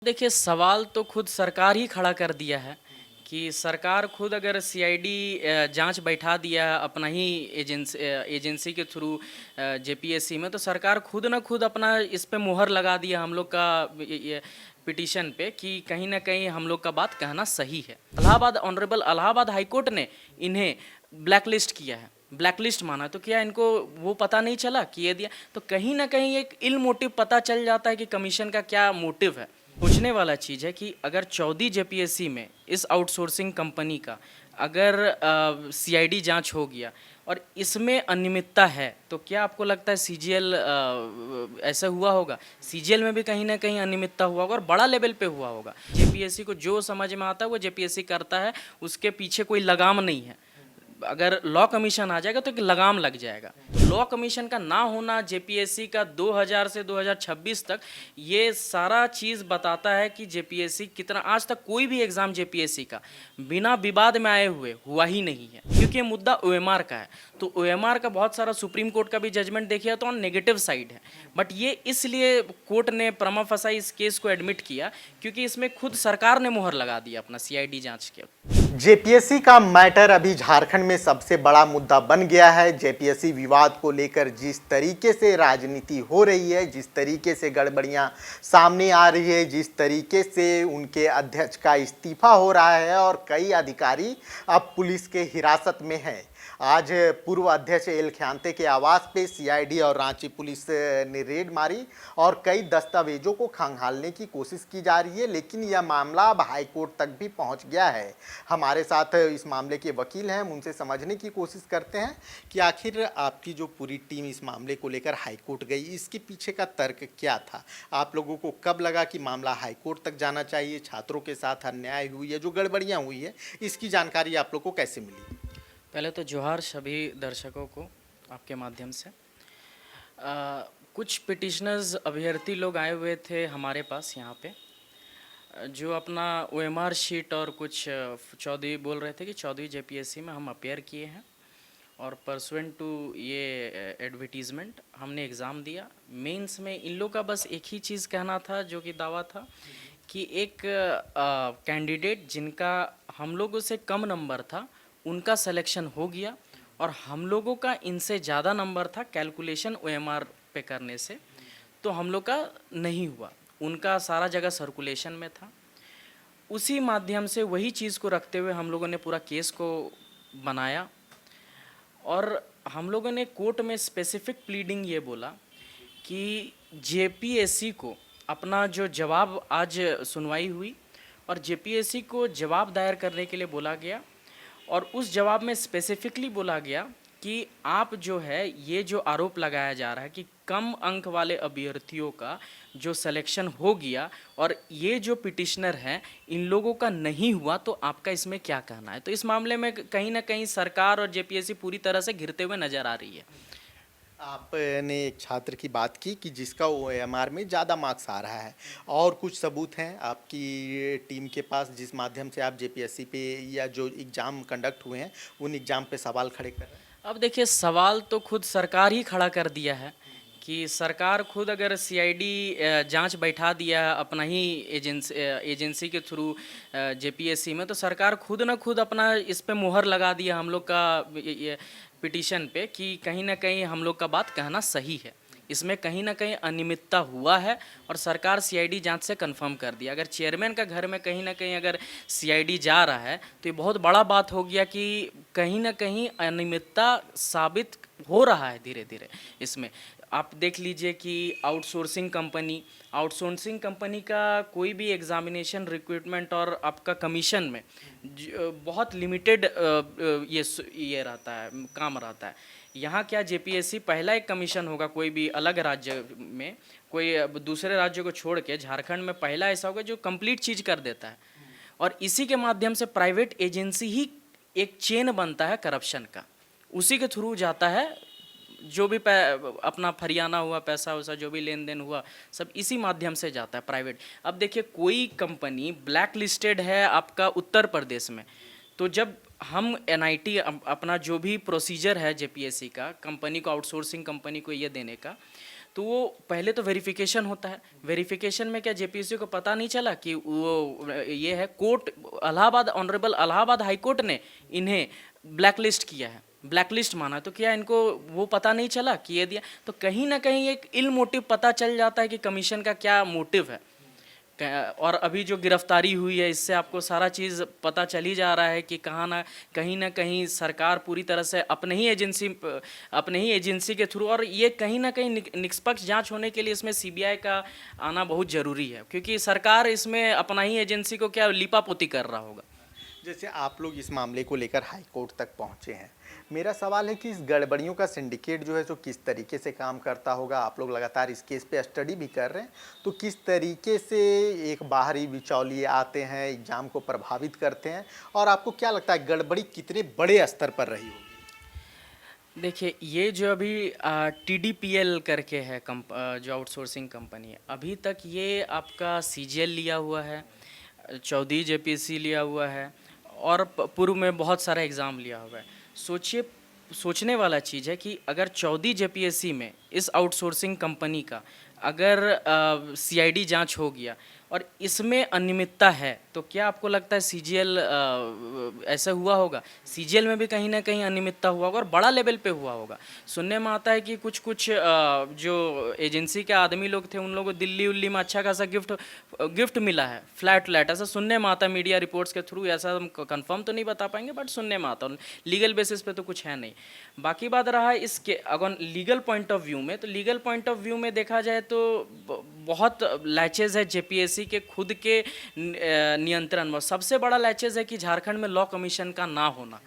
देखिए, सवाल तो खुद सरकार ही खड़ा कर दिया है कि सरकार खुद अगर सीआईडी जांच बैठा दिया है अपना ही एजेंसी के थ्रू जेपीएससी में, तो सरकार खुद ना खुद अपना इस पे मुहर लगा दिया हम लोग का ये पिटीशन पे कि कहीं ना कहीं हम लोग का बात कहना सही है। ऑनरेबल इलाहाबाद हाईकोर्ट ने इन्हें ब्लैकलिस्ट किया है, ब्लैकलिस्ट माना। तो क्या इनको वो पता नहीं चला कि ये दिया? तो कहीं ना कहीं एक इल मोटिव पता चल जाता है कि कमीशन का क्या मोटिव है। पूछने वाला चीज़ है कि अगर चौधरी जेपीएससी में इस आउटसोर्सिंग कंपनी का अगर सीआईडी जांच हो गया और इसमें अनियमितता है, तो क्या आपको लगता है सीजीएल ऐसा हुआ होगा? सीजीएल में भी कहीं ना कहीं अनियमितता हुआ होगा और बड़ा लेवल पे हुआ होगा। जेपीएससी को जो समझ में आता है वो जेपीएससी करता है, उसके पीछे कोई लगाम नहीं है। अगर लॉ कमीशन आ जाएगा तो एक लगाम लग जाएगा। तो लॉ कमीशन का ना होना जेपीएससी का 2000 से 2026 तक ये सारा चीज़ बताता है कि जेपीएससी कितना, आज तक कोई भी एग्ज़ाम जेपीएससी का बिना विवाद में आए हुए हुआ ही नहीं है, क्योंकि ये मुद्दा ओएमआर का है। तो ओएमआर का बहुत सारा सुप्रीम कोर्ट का भी जजमेंट देखिए तो नेगेटिव साइड है, बट ये इसलिए कोर्ट ने प्रमा फसाई इस केस को एडमिट किया क्योंकि इसमें खुद सरकार ने मुहर लगा दिया अपना सीआईडी जांच के। जेपीएससी का मैटर अभी झारखंड में सबसे बड़ा मुद्दा बन गया है। जेपीएससी विवाद को लेकर जिस तरीके से राजनीति हो रही है, जिस तरीके से गड़बड़ियां सामने आ रही है, जिस तरीके से उनके अध्यक्ष का इस्तीफा हो रहा है और कई अधिकारी अब पुलिस के हिरासत में हैं। आज पूर्व अध्यक्ष एल ख्यांते के आवास पे सीआईडी और रांची पुलिस ने रेड मारी और कई दस्तावेजों को खंगालने की कोशिश की जा रही है, लेकिन यह मामला अब हाईकोर्ट तक भी पहुंच गया है। हमारे साथ इस मामले के वकील हैं, हम उनसे समझने की कोशिश करते हैं कि आखिर आपकी जो पूरी टीम इस मामले को लेकर हाईकोर्ट गई, इसके पीछे का तर्क क्या था? आप लोगों को कब लगा कि मामला हाईकोर्ट तक जाना चाहिए? छात्रों के साथ अन्याय हुई है, जो गड़बड़ियाँ हुई है, इसकी जानकारी आप लोग को कैसे मिली? पहले तो जोहार सभी दर्शकों को आपके माध्यम से। कुछ पिटिशनर्स अभ्यर्थी लोग आए हुए थे हमारे पास यहाँ पे, जो अपना ओएमआर शीट और कुछ चौधरी बोल रहे थे कि चौधरी जेपीएससी में हम अपेयर किए हैं और परसुएंट टू ये एडवर्टीज़मेंट हमने एग्ज़ाम दिया। मेंस में इन लोग का बस एक ही चीज़ कहना था, जो कि दावा था कि एक कैंडिडेट जिनका हम लोगों से कम नंबर था उनका सिलेक्शन हो गया और हम लोगों का इनसे ज़्यादा नंबर था कैलकुलेशन ओएमआर पे करने से, तो हम लोग का नहीं हुआ। उनका सारा जगह सर्कुलेशन में था। उसी माध्यम से वही चीज़ को रखते हुए हम लोगों ने पूरा केस को बनाया और हम लोगों ने कोर्ट में स्पेसिफिक प्लीडिंग ये बोला कि जेपीएससी को अपना जो जवाब, आज सुनवाई हुई और जेपीएससी को जवाब दायर करने के लिए बोला गया और उस जवाब में स्पेसिफिकली बोला गया कि आप जो है, ये जो आरोप लगाया जा रहा है कि कम अंक वाले अभ्यर्थियों का जो सिलेक्शन हो गया और ये जो पिटिशनर हैं इन लोगों का नहीं हुआ, तो आपका इसमें क्या कहना है? तो इस मामले में कहीं ना कहीं सरकार और जेपीएससी पूरी तरह से घिरते हुए नजर आ रही है। आपने एक छात्र की बात की कि जिसका ओएमआर में ज़्यादा मार्क्स आ रहा है, और कुछ सबूत हैं आपकी टीम के पास जिस माध्यम से आप जेपीएससी पे या जो एग्ज़ाम कंडक्ट हुए हैं उन एग्ज़ाम पे सवाल खड़े कर रहे हैं? अब देखिए, सवाल तो खुद सरकार ही खड़ा कर दिया है कि सरकार खुद अगर सीआईडी जांच बैठा दिया है अपना ही एजेंसी के थ्रू जेपीएससी में, तो सरकार खुद ना खुद अपना इस पे मुहर लगा दिया हम लोग का ये पिटीशन पे कि कहीं ना कहीं हम लोग का बात कहना सही है। इसमें कहीं ना कहीं अनियमितता हुआ है और सरकार सीआईडी जांच से कंफर्म कर दिया। अगर चेयरमैन का घर में कहीं ना कहीं अगर सीआईडी जा रहा है तो ये बहुत बड़ा बात हो गया कि कहीं ना कहीं अनियमितता साबित हो रहा है धीरे धीरे। इसमें आप देख लीजिए कि आउटसोर्सिंग कंपनी का कोई भी एग्जामिनेशन रिक्रूटमेंट और आपका कमीशन में बहुत लिमिटेड ये रहता है, काम रहता है। यहाँ क्या जेपीएससी पहला एक कमीशन होगा कोई भी अलग राज्य में, कोई दूसरे राज्य को छोड़ के झारखंड में पहला ऐसा होगा जो कंप्लीट चीज़ कर देता है। और इसी के माध्यम से प्राइवेट एजेंसी ही एक चेन बनता है करप्शन का, उसी के थ्रू जाता है। जो भी अपना फरियाना हुआ, पैसा वैसा जो भी लेन देन हुआ, सब इसी माध्यम से जाता है प्राइवेट। अब देखिए, कोई कंपनी ब्लैक लिस्टेड है आपका उत्तर प्रदेश में, तो जब हम एनआईटी अपना जो भी प्रोसीजर है जेपीएससी का कंपनी को, आउटसोर्सिंग कंपनी को ये देने का, तो वो पहले तो वेरिफिकेशन होता है। वेरिफिकेशन में क्या जेपीएससी को पता नहीं चला कि वो ये है, court Allahabad, honourable Allahabad high court ने इन्हें ब्लैकलिस्ट किया है, ब्लैकलिस्ट माना, तो क्या इनको वो पता नहीं चला कि ये दिया? तो कहीं ना कहीं एक इल मोटिव पता चल जाता है कि कमीशन का क्या मोटिव है। और अभी जो गिरफ्तारी हुई है, इससे आपको सारा चीज़ पता चल ही जा रहा है कि कहीं ना कहीं सरकार पूरी तरह से अपने ही एजेंसी के थ्रू, और ये कहीं ना कहीं निष्पक्ष जांच होने के लिए इसमें सीबीआई का आना बहुत ज़रूरी है, क्योंकि सरकार इसमें अपना ही एजेंसी को क्या लीपापोती कर रहा होगा। जैसे आप लोग इस मामले को लेकर हाई कोर्ट तक पहुंचे हैं, मेरा सवाल है कि इस गड़बड़ियों का सिंडिकेट जो है जो किस तरीके से काम करता होगा। आप लोग लगातार इस केस पे स्टडी भी कर रहे हैं, तो किस तरीके से एक बाहरी बिचौलिए आते हैं, एग्जाम को प्रभावित करते हैं, और आपको क्या लगता है गड़बड़ी कितने बड़े स्तर पर रही होगी? देखिए, ये जो अभी टीडीपीएल करके है जो आउटसोर्सिंग कंपनी है, अभी तक ये आपका सीजीएल लिया हुआ है, 14 जेपीएससी लिया हुआ है, और पूर्व में बहुत सारा एग्ज़ाम लिया हुआ है। सोचने वाला चीज़ है कि अगर 14 जेपीएससी में इस आउटसोर्सिंग कंपनी का अगर सीआईडी जांच हो गया और इसमें अनियमितता है, तो क्या आपको लगता है सीजीएल ऐसा हुआ होगा? सीजीएल में भी कहीं ना कहीं अनियमितता हुआ होगा और बड़ा लेवल पे हुआ होगा। सुनने में आता है कि कुछ जो एजेंसी के आदमी लोग थे, उन लोगों को दिल्ली उल्ली में अच्छा खासा गिफ्ट मिला है, फ्लैट, ऐसा सुनने में आता है मीडिया रिपोर्ट्स के थ्रू। ऐसा हम कंफर्म तो नहीं बता पाएंगे, बट सुनने में आता है, लीगल बेसिस पे तो कुछ है नहीं। बाकी बात रहा इसके अगर लीगल पॉइंट ऑफ व्यू में, तो लीगल पॉइंट ऑफ व्यू में देखा जाए तो बहुत लैचेज है जेपीएससी के खुद के नियंत्रण में। सबसे बड़ा लैचेज है कि झारखंड में लॉ कमीशन का ना होना।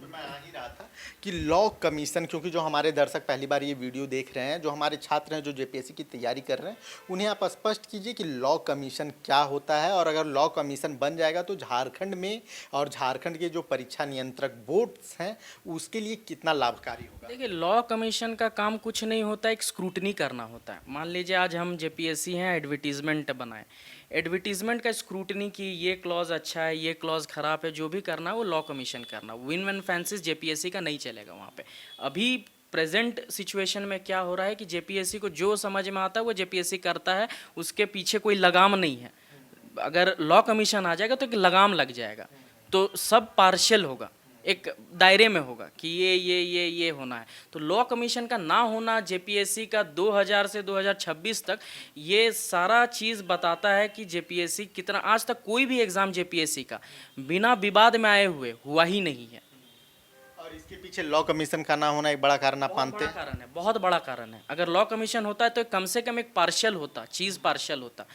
मैं आ ही रहा था कि लॉ कमीशन, क्योंकि जो हमारे दर्शक पहली बार ये वीडियो देख रहे हैं, जो हमारे छात्र हैं जो जेपीएससी की तैयारी कर रहे हैं, उन्हें आप स्पष्ट कीजिए कि लॉ कमीशन क्या होता है, और अगर लॉ कमीशन बन जाएगा तो झारखंड में और झारखंड के जो परीक्षा नियंत्रक बोर्ड्स हैं उसके लिए कितना लाभकारी होगा। देखिए, लॉ कमीशन का काम कुछ नहीं होता, एक स्क्रूटनी करना होता है। मान लीजिए आज हम जेपीएससी हैं, एडवर्टीजमेंट बनाए, एडवर्टीजमेंट का स्क्रूटनी की ये क्लॉज अच्छा है, ये क्लॉज खराब है, जो भी करना है वो लॉ कमीशन करना। विन विन फैंसिस जेपीएससी का नहीं चलेगा वहाँ पे। अभी प्रेजेंट सिचुएशन में क्या हो रहा है कि जेपीएससी को जो समझ में आता है वो जेपीएससी करता है, उसके पीछे कोई लगाम नहीं है। अगर लॉ कमीशन आ जाएगा तो एक लगाम लग जाएगा, तो सब पार्शियल होगा, एक दायरे में होगा कि ये होना है। तो लॉ कमीशन का ना होना जेपीएससी का 2000 से 2026 तक ये सारा चीज़ बताता है कि जेपीएससी कितना, आज तक कोई भी एग्ज़ाम जेपीएससी का बिना विवाद में आए हुए हुआ ही नहीं है। और इसके पीछे लॉ कमीशन का ना होना एक बड़ा कारण आप मानते हैं? कारण है, बहुत बड़ा कारण है। अगर लॉ कमीशन होता है तो कम से कम एक पार्शियल होता, चीज़ पार्शियल होता।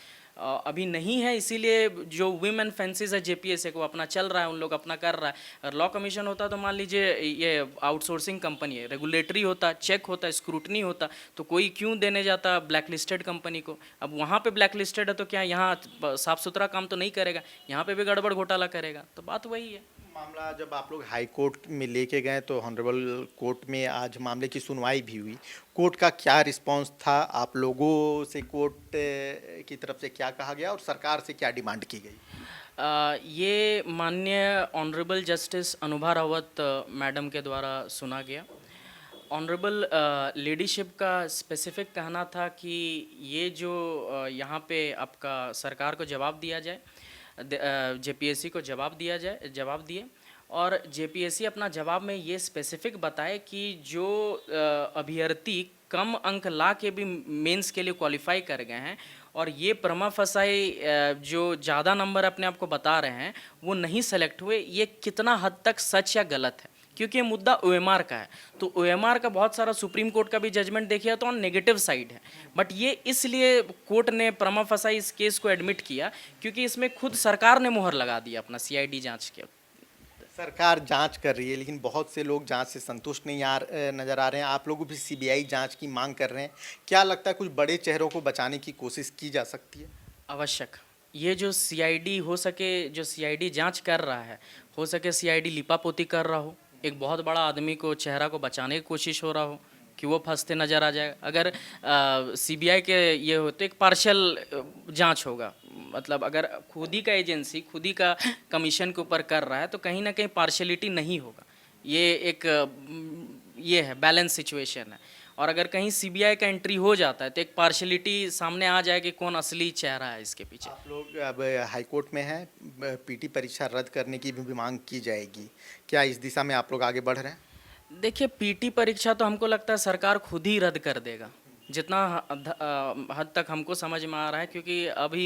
अभी नहीं है, इसीलिए जो विमेन फैंसीज है जेपीएससी को अपना चल रहा है, उन लोग अपना कर रहा है। अगर लॉ कमीशन होता तो मान लीजिए ये आउटसोर्सिंग कंपनी है, रेगुलेटरी होता, चेक होता, स्क्रूटनी होता, तो कोई क्यों देने जाता ब्लैक लिस्टेड कंपनी को? अब वहाँ पे ब्लैक लिस्टेड है तो क्या यहाँ साफ सुथरा काम तो नहीं करेगा, यहाँ पे भी गड़बड़ घोटाला करेगा। तो बात वही है। मामला जब आप लोग हाई कोर्ट में लेके गए तो ऑनरेबल कोर्ट में आज मामले की सुनवाई भी हुई, कोर्ट का क्या रिस्पांस था? आप लोगों से कोर्ट की तरफ से क्या कहा गया और सरकार से क्या डिमांड की गई? ये माननीय honourable justice Anubha Rawat madam के द्वारा सुना गया। ऑनरेबल लीडरशिप का स्पेसिफिक कहना था कि ये जो यहाँ पे आपका सरकार को जवाब दिया जाए, जेपीएससी को जवाब दिए, और जेपीएससी अपना जवाब में ये स्पेसिफिक बताए कि जो अभ्यर्थी कम अंक ला के भी मेंस के लिए क्वालिफाई कर गए हैं और ये प्रमा फसाई जो ज़्यादा नंबर अपने आप को बता रहे हैं वो नहीं सेलेक्ट हुए, ये कितना हद तक सच या गलत है। क्योंकि ये मुद्दा ओएमआर का है, तो ओएमआर का बहुत सारा सुप्रीम कोर्ट का भी जजमेंट देखिए तो ऑन नेगेटिव साइड है। बट ये इसलिए कोर्ट ने प्रमा फसाई इस केस को एडमिट किया क्योंकि इसमें खुद सरकार ने मुहर लगा दिया अपना सीआईडी जांच के। सरकार जांच कर रही है लेकिन बहुत से लोग जांच से संतुष्ट नहीं नज़र आ रहे हैं। आप लोग भी सीबीआई जांच की मांग कर रहे हैं, क्या लगता है कुछ बड़े चेहरों को बचाने की कोशिश की जा सकती है? आवश्यक, ये जो सीआईडी हो सके, जो सीआईडी जांच कर रहा है, हो सके सीआईडी लिपापोती कर रहा हो, एक बहुत बड़ा आदमी को, चेहरा को बचाने की कोशिश हो रहा हो कि वो फंसते नज़र आ जाए। अगर सीबीआई के ये हो तो एक पार्शियल जांच होगा, मतलब अगर खुद ही का एजेंसी खुद ही का कमीशन के ऊपर कर रहा है तो कहीं ना कहीं पार्शियलिटी नहीं होगा। ये एक ये है, बैलेंस सिचुएशन है। और अगर कहीं सीबीआई का एंट्री हो जाता है तो एक पार्शलिटी सामने आ जाए कि कौन असली चेहरा है इसके पीछे। आप लोग अब हाईकोर्ट में हैं, पीटी परीक्षा रद्द करने की भी मांग की जाएगी, क्या इस दिशा में आप लोग आगे बढ़ रहे हैं? देखिए, पीटी परीक्षा तो हमको लगता है सरकार खुद ही रद्द कर देगा, जितना हद तक हमको समझ में आ रहा है, क्योंकि अभी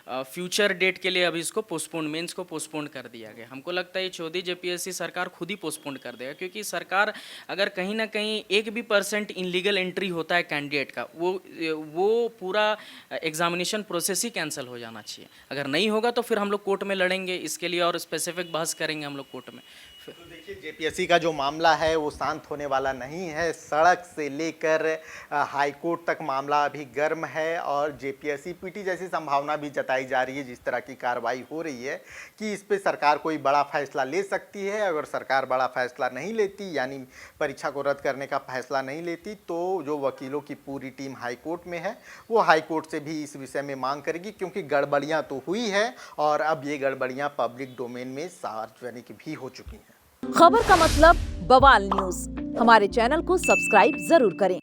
फ्यूचर डेट के लिए अभी इसको पोस्टपोन, मेंस को पोस्टपोन कर दिया गया। हमको लगता है ये 14 जेपीएससी सरकार खुद ही पोस्टपोन कर देगा, क्योंकि सरकार अगर कहीं ना कहीं 1% इनलीगल एंट्री होता है कैंडिडेट का, वो पूरा एग्जामिनेशन प्रोसेस ही कैंसिल हो जाना चाहिए। अगर नहीं होगा तो फिर हम लोग कोर्ट में लड़ेंगे इसके लिए और स्पेसिफिक बहस करेंगे हम लोग कोर्ट में। तो देखिए, जेपीएससी का जो मामला है वो शांत होने वाला नहीं है। सड़क से लेकर हाई कोर्ट तक मामला अभी गर्म है और जेपीएससी पीटी जैसी संभावना भी जताई जा रही है, जिस तरह की कार्रवाई हो रही है, कि इस पे सरकार कोई बड़ा फैसला ले सकती है। अगर सरकार बड़ा फैसला नहीं लेती, यानी परीक्षा को रद्द करने का फैसला नहीं लेती, तो जो वकीलों की पूरी टीम हाई कोर्ट में है वो हाई कोर्ट से भी इस विषय में मांग करेगी, क्योंकि गड़बड़ियाँ तो हुई है और अब ये गड़बड़ियाँ पब्लिक डोमेन में सार्वजनिक भी हो चुकी हैं। खबर का मतलब बवाल न्यूज। हमारे चैनल को सब्सक्राइब जरूर करें।